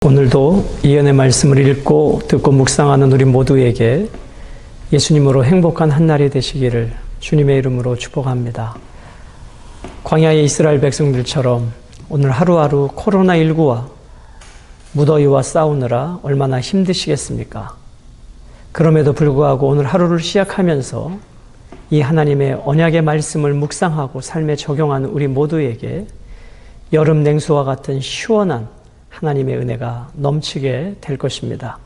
오늘도 예언의 말씀을 읽고 듣고 묵상하는 우리 모두에게 예수님으로 행복한 한 날이 되시기를 주님의 이름으로 축복합니다. 광야의 이스라엘 백성들처럼 오늘 하루하루 코로나19와 무더위와 싸우느라 얼마나 힘드시겠습니까? 그럼에도 불구하고 오늘 하루를 시작하면서 이 하나님의 언약의 말씀을 묵상하고 삶에 적용하는 우리 모두에게 여름 냉수와 같은 시원한 하나님의 은혜가 넘치게 될 것입니다.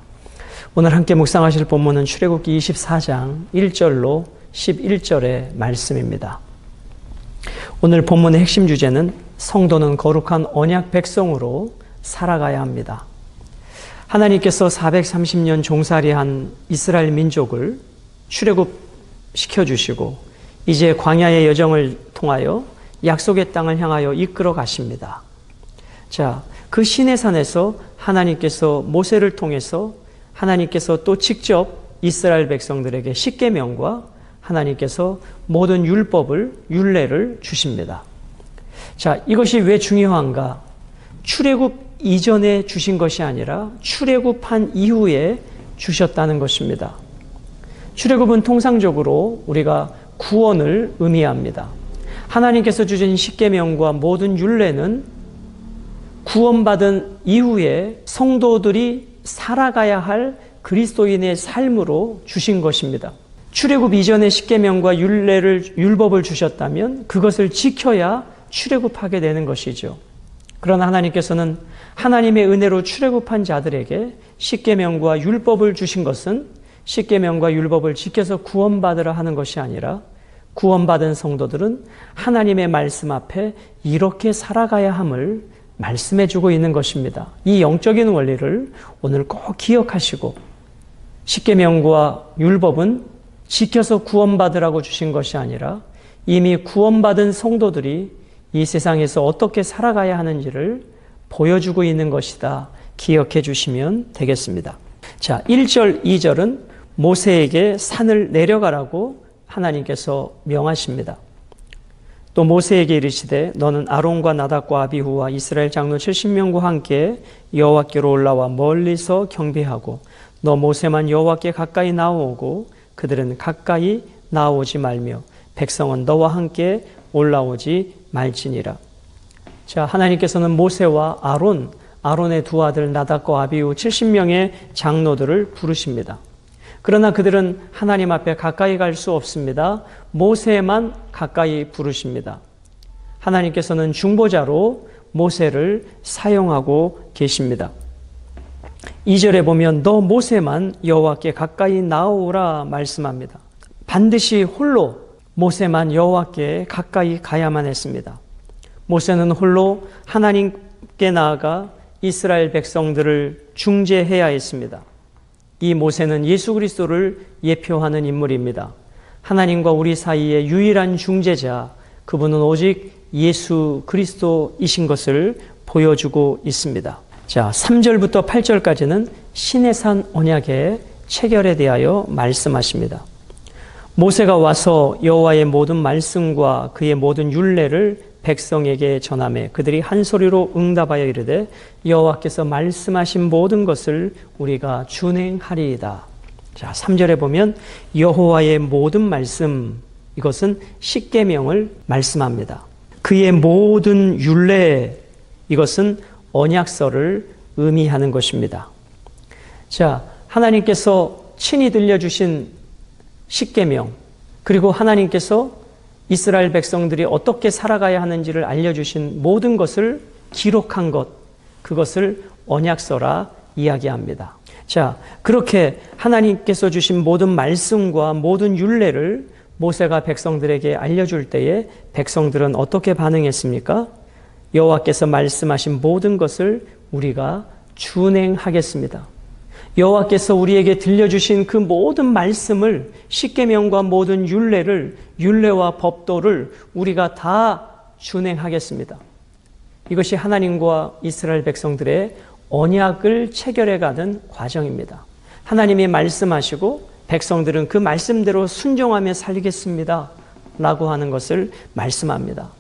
오늘 함께 묵상하실 본문은 출애굽기 24장 1절로 11절의 말씀입니다. 오늘 본문의 핵심 주제는 성도는 거룩한 언약 백성으로 살아가야 합니다. 하나님께서 430년 종살이한 이스라엘 민족을 출애굽시켜주시고 이제 광야의 여정을 통하여 약속의 땅을 향하여 이끌어 가십니다. 자, 그 시내산에서 하나님께서 모세를 통해서 하나님께서 또 직접 이스라엘 백성들에게 십계명과 하나님께서 모든 율례를 주십니다. 자, 이것이 왜 중요한가? 출애굽 이전에 주신 것이 아니라 출애굽한 이후에 주셨다는 것입니다. 출애굽은 통상적으로 우리가 구원을 의미합니다. 하나님께서 주신 십계명과 모든 율례는 구원받은 이후에 성도들이 살아가야 할 그리스도인의 삶으로 주신 것입니다. 출애굽 이전에 십계명과 율법을 주셨다면 그것을 지켜야 출애굽하게 되는 것이죠. 그러나 하나님께서는 하나님의 은혜로 출애굽한 자들에게 십계명과 율법을 주신 것은 십계명과 율법을 지켜서 구원받으라 하는 것이 아니라 구원받은 성도들은 하나님의 말씀 앞에 이렇게 살아가야 함을 말씀해주고 있는 것입니다. 이 영적인 원리를 오늘 꼭 기억하시고 십계명과 율법은 지켜서 구원받으라고 주신 것이 아니라 이미 구원받은 성도들이 이 세상에서 어떻게 살아가야 하는지를 보여주고 있는 것이다. 기억해 주시면 되겠습니다. 자, 1절, 2절은 모세에게 산을 내려가라고 하나님께서 명하십니다. 또 모세에게 이르시되 너는 아론과 나답과 아비후와 이스라엘 장로 70명과 함께 여호와께로 올라와 멀리서 경배하고 너 모세만 여호와께 가까이 나오고 그들은 가까이 나오지 말며 백성은 너와 함께 올라오지 말지니라. 자, 하나님께서는 모세와 아론의 두 아들 나답과 아비후 70명의 장로들을 부르십니다. 그러나 그들은 하나님 앞에 가까이 갈 수 없습니다. 모세만 가까이 부르십니다. 하나님께서는 중보자로 모세를 사용하고 계십니다. 2절에 보면 너 모세만 여호와께 가까이 나오라 말씀합니다. 반드시 홀로 모세만 여호와께 가까이 가야만 했습니다. 모세는 홀로 하나님께 나아가 이스라엘 백성들을 중재해야 했습니다. 이 모세는 예수 그리스도를 예표하는 인물입니다. 하나님과 우리 사이의 유일한 중재자, 그분은 오직 예수 그리스도이신 것을 보여주고 있습니다. 자, 3절부터 8절까지는 시내산 언약의 체결에 대하여 말씀하십니다. 모세가 와서 여호와의 모든 말씀과 그의 모든 율례를 백성에게 전하매 그들이 한 소리로 응답하여 이르되 여호와께서 말씀하신 모든 것을 우리가 준행하리이다. 자, 3절에 보면 여호와의 모든 말씀, 이것은 십계명을 말씀합니다. 그의 모든 율례, 이것은 언약서를 의미하는 것입니다. 자, 하나님께서 친히 들려주신 십계명, 그리고 하나님께서 이스라엘 백성들이 어떻게 살아가야 하는지를 알려주신 모든 것을 기록한 것, 그것을 언약서라 이야기합니다. 자, 그렇게 하나님께서 주신 모든 말씀과 모든 율례를 모세가 백성들에게 알려줄 때에 백성들은 어떻게 반응했습니까? 여호와께서 말씀하신 모든 것을 우리가 준행하겠습니다. 여호와께서 우리에게 들려주신 그 모든 말씀을, 십계명과 모든 율례와 법도를 우리가 다 준행하겠습니다. 이것이 하나님과 이스라엘 백성들의 언약을 체결해가는 과정입니다. 하나님이 말씀하시고 백성들은 그 말씀대로 순종하며 살겠습니다 라고 하는 것을 말씀합니다.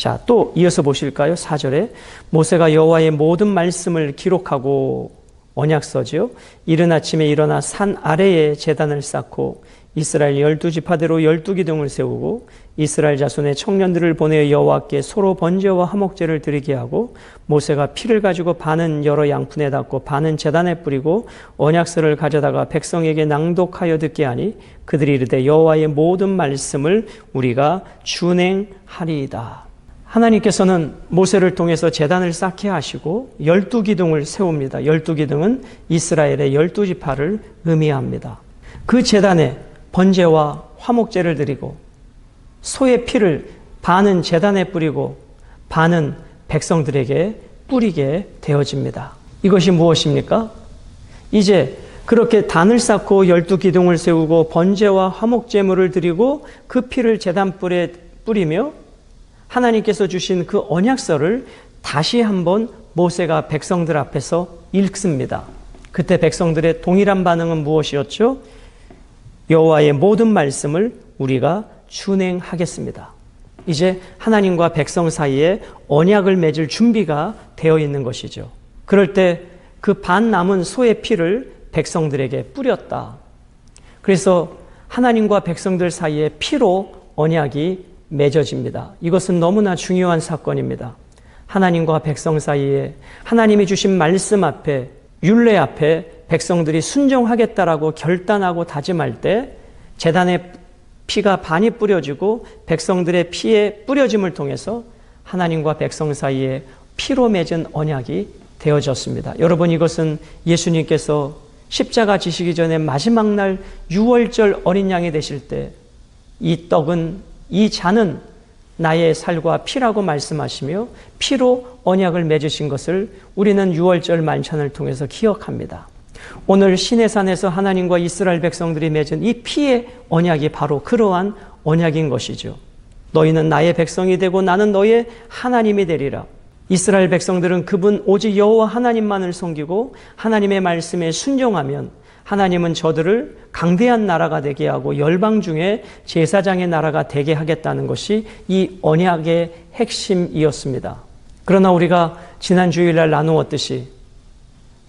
자, 또 이어서 보실까요? 4절에 모세가 여호와의 모든 말씀을 기록하고 언약서지요. 이른 아침에 일어나 산 아래에 제단을 쌓고 이스라엘 12지파대로 12기둥을 세우고 이스라엘 자손의 청년들을 보내어 여호와께 소로 번제와 화목제를 드리게 하고 모세가 피를 가지고 반은 여러 양푼에 닦고 반은 제단에 뿌리고 언약서를 가져다가 백성에게 낭독하여 듣게 하니 그들이 이르되 여호와의 모든 말씀을 우리가 준행하리이다. 하나님께서는 모세를 통해서 제단을 쌓게 하시고 12기둥을 세웁니다. 12기둥은 이스라엘의 12지파를 의미합니다. 그 제단에 번제와 화목제를 드리고 소의 피를 반은 제단에 뿌리고 반은 백성들에게 뿌리게 되어집니다. 이것이 무엇입니까? 이제 그렇게 단을 쌓고 12기둥을 세우고 번제와 화목제물을 드리고 그 피를 제단불에 뿌리며 하나님께서 주신 그 언약서를 다시 한번 모세가 백성들 앞에서 읽습니다. 그때 백성들의 동일한 반응은 무엇이었죠? 여호와의 모든 말씀을 우리가 준행하겠습니다. 이제 하나님과 백성 사이에 언약을 맺을 준비가 되어 있는 것이죠. 그럴 때 그 반 남은 소의 피를 백성들에게 뿌렸다. 그래서 하나님과 백성들 사이에 피로 언약이 맺어집니다. 이것은 너무나 중요한 사건입니다. 하나님과 백성 사이에 하나님이 주신 말씀 앞에 율례 앞에 백성들이 순종하겠다라고 결단하고 다짐할 때 제단에 피가 반이 뿌려지고 백성들의 피의 뿌려짐을 통해서 하나님과 백성 사이에 피로 맺은 언약이 되어졌습니다. 여러분, 이것은 예수님께서 십자가 지시기 전에 마지막 날 유월절 어린 양이 되실 때 이 떡은 이 잔은 나의 살과 피라고 말씀하시며 피로 언약을 맺으신 것을 우리는 유월절 만찬을 통해서 기억합니다. 오늘 시내산에서 하나님과 이스라엘 백성들이 맺은 이 피의 언약이 바로 그러한 언약인 것이죠. 너희는 나의 백성이 되고 나는 너의 하나님이 되리라. 이스라엘 백성들은 그분 오직 여호와 하나님만을 섬기고 하나님의 말씀에 순종하면 하나님은 저들을 강대한 나라가 되게 하고 열방 중에 제사장의 나라가 되게 하겠다는 것이 이 언약의 핵심이었습니다. 그러나 우리가 지난 주일날 나누었듯이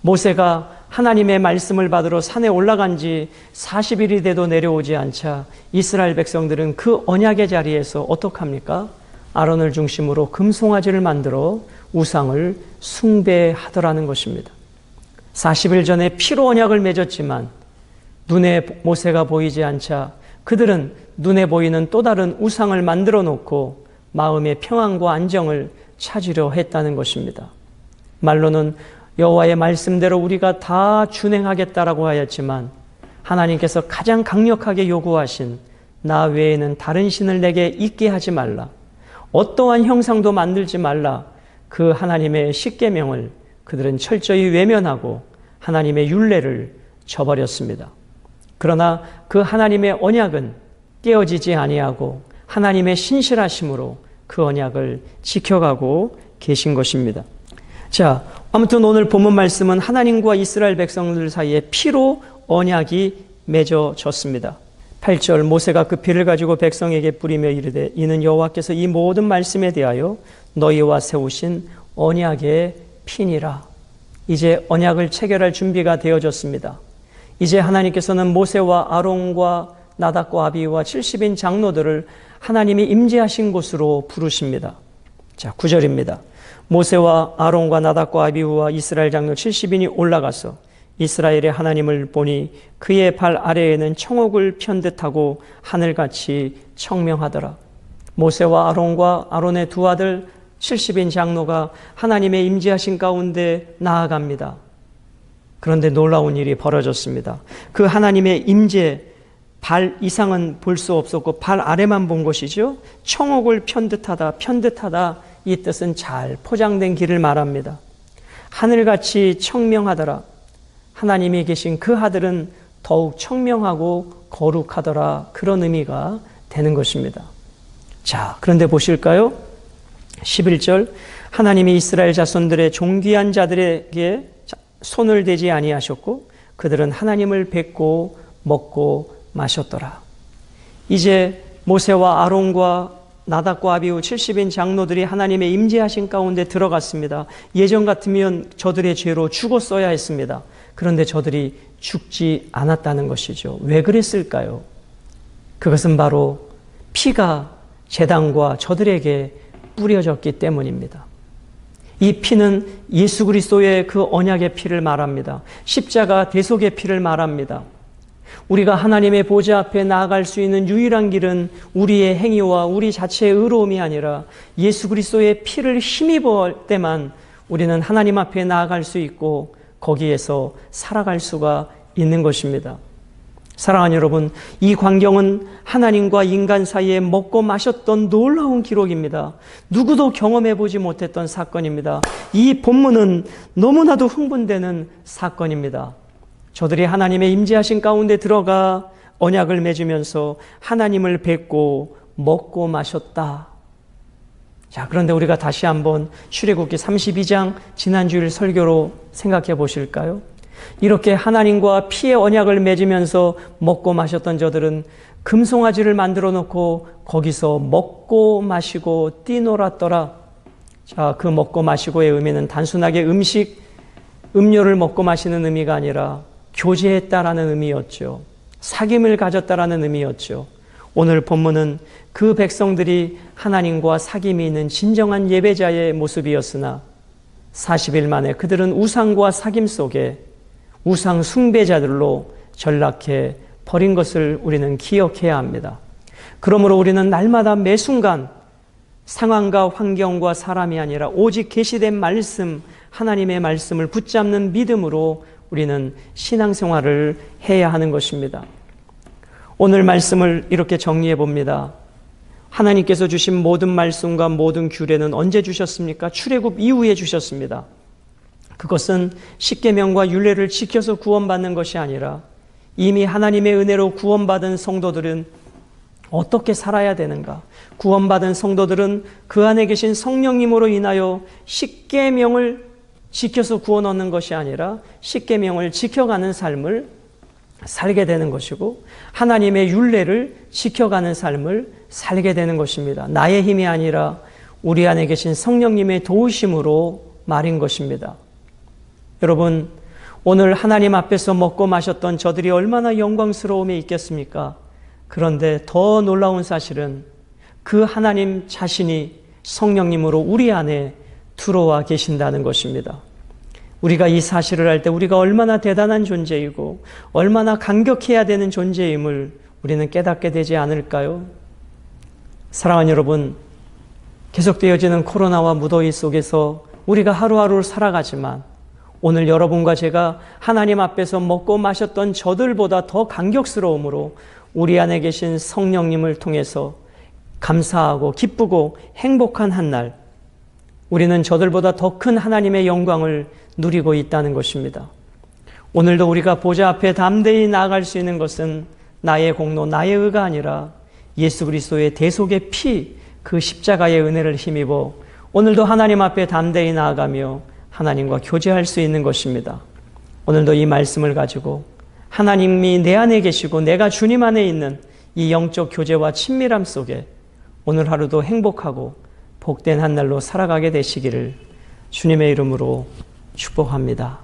모세가 하나님의 말씀을 받으러 산에 올라간 지 40일이 돼도 내려오지 않자 이스라엘 백성들은 그 언약의 자리에서 어떡합니까? 아론을 중심으로 금송아지를 만들어 우상을 숭배하더라는 것입니다. 40일 전에 피로 언약을 맺었지만 눈에 모세가 보이지 않자 그들은 눈에 보이는 또 다른 우상을 만들어 놓고 마음의 평안과 안정을 찾으려 했다는 것입니다. 말로는 여호와의 말씀대로 우리가 다 준행하겠다라고 하였지만 하나님께서 가장 강력하게 요구하신 나 외에는 다른 신을 내게 있게 하지 말라, 어떠한 형상도 만들지 말라, 그 하나님의 십계명을 그들은 철저히 외면하고 하나님의 율례를 저버렸습니다. 그러나 그 하나님의 언약은 깨어지지 아니하고 하나님의 신실하심으로 그 언약을 지켜가고 계신 것입니다. 자, 아무튼 오늘 본문 말씀은 하나님과 이스라엘 백성들 사이에 피로 언약이 맺어졌습니다. 8절 모세가 그 피를 가지고 백성에게 뿌리며 이르되 이는 여호와께서 이 모든 말씀에 대하여 너희와 세우신 언약의 피니라. 이제 언약을 체결할 준비가 되어졌습니다. 이제 하나님께서는 모세와 아론과 나답과 아비후와 70인 장로들을 하나님이 임재하신 곳으로 부르십니다. 자, 9절입니다. 모세와 아론과 나답과 아비후와 이스라엘 장로 70인이 올라가서 이스라엘의 하나님을 보니 그의 발 아래에는 청옥을 편듯하고 하늘같이 청명하더라. 모세와 아론과 아론의 두 아들 70인 장로가 하나님의 임재하신 가운데 나아갑니다. 그런데 놀라운 일이 벌어졌습니다. 그 하나님의 임재 발 이상은 볼 수 없었고 발 아래만 본 것이죠. 청옥을 편듯하다, 편듯하다, 이 뜻은 잘 포장된 길을 말합니다. 하늘같이 청명하더라. 하나님이 계신 그 하늘은 더욱 청명하고 거룩하더라. 그런 의미가 되는 것입니다. 자, 그런데 보실까요? 11절 하나님이 이스라엘 자손들의 존귀한 자들에게 손을 대지 아니하셨고 그들은 하나님을 뵙고 먹고 마셨더라. 이제 모세와 아론과 나답과 아비후 70인 장로들이 하나님의 임재하신 가운데 들어갔습니다. 예전 같으면 저들의 죄로 죽었어야 했습니다. 그런데 저들이 죽지 않았다는 것이죠. 왜 그랬을까요? 그것은 바로 피가 제단과 저들에게 뿌려졌기 때문입니다. 이 피는 예수 그리스도의 그 언약의 피를 말합니다. 십자가 대속의 피를 말합니다. 우리가 하나님의 보좌 앞에 나아갈 수 있는 유일한 길은 우리의 행위와 우리 자체의 의로움이 아니라 예수 그리스도의 피를 힘입을 때만 우리는 하나님 앞에 나아갈 수 있고 거기에서 살아갈 수가 있는 것입니다. 사랑하는 여러분, 이 광경은 하나님과 인간 사이에 먹고 마셨던 놀라운 기록입니다. 누구도 경험해보지 못했던 사건입니다. 이 본문은 너무나도 흥분되는 사건입니다. 저들이 하나님의 임재하신 가운데 들어가 언약을 맺으면서 하나님을 뵙고 먹고 마셨다. 자, 그런데 우리가 다시 한번 출애굽기 32장 지난주일 설교로 생각해 보실까요? 이렇게 하나님과 피의 언약을 맺으면서 먹고 마셨던 저들은 금송아지를 만들어 놓고 거기서 먹고 마시고 뛰놀았더라. 자, 그 먹고 마시고의 의미는 단순하게 음식, 음료를 먹고 마시는 의미가 아니라 교제했다라는 의미였죠. 사귐을 가졌다라는 의미였죠. 오늘 본문은 그 백성들이 하나님과 사귐이 있는 진정한 예배자의 모습이었으나 40일 만에 그들은 우상과 사귐 속에 우상 숭배자들로 전락해 버린 것을 우리는 기억해야 합니다. 그러므로 우리는 날마다 매 순간 상황과 환경과 사람이 아니라 오직 계시된 말씀, 하나님의 말씀을 붙잡는 믿음으로 우리는 신앙생활을 해야 하는 것입니다. 오늘 말씀을 이렇게 정리해 봅니다. 하나님께서 주신 모든 말씀과 모든 규례는 언제 주셨습니까? 출애굽 이후에 주셨습니다. 그것은 십계명과 율례를 지켜서 구원받는 것이 아니라 이미 하나님의 은혜로 구원받은 성도들은 어떻게 살아야 되는가? 구원받은 성도들은 그 안에 계신 성령님으로 인하여 십계명을 지켜서 구원 얻는 것이 아니라 십계명을 지켜가는 삶을 살게 되는 것이고 하나님의 율례를 지켜가는 삶을 살게 되는 것입니다. 나의 힘이 아니라 우리 안에 계신 성령님의 도우심으로 말인 것입니다. 여러분, 오늘 하나님 앞에서 먹고 마셨던 저들이 얼마나 영광스러움에 있겠습니까? 그런데 더 놀라운 사실은 그 하나님 자신이 성령님으로 우리 안에 들어와 계신다는 것입니다. 우리가 이 사실을 알 때 우리가 얼마나 대단한 존재이고 얼마나 감격해야 되는 존재임을 우리는 깨닫게 되지 않을까요? 사랑하는 여러분, 계속되어지는 코로나와 무더위 속에서 우리가 하루하루를 살아가지만 오늘 여러분과 제가 하나님 앞에서 먹고 마셨던 저들보다 더 감격스러움으로 우리 안에 계신 성령님을 통해서 감사하고 기쁘고 행복한 한 날, 우리는 저들보다 더 큰 하나님의 영광을 누리고 있다는 것입니다. 오늘도 우리가 보좌 앞에 담대히 나아갈 수 있는 것은 나의 공로, 나의 의가 아니라 예수 그리스도의 대속의 피, 그 십자가의 은혜를 힘입어 오늘도 하나님 앞에 담대히 나아가며 하나님과 교제할 수 있는 것입니다. 오늘도 이 말씀을 가지고 하나님이 내 안에 계시고 내가 주님 안에 있는 이 영적 교제와 친밀함 속에 오늘 하루도 행복하고 복된 한 날로 살아가게 되시기를 주님의 이름으로 축복합니다.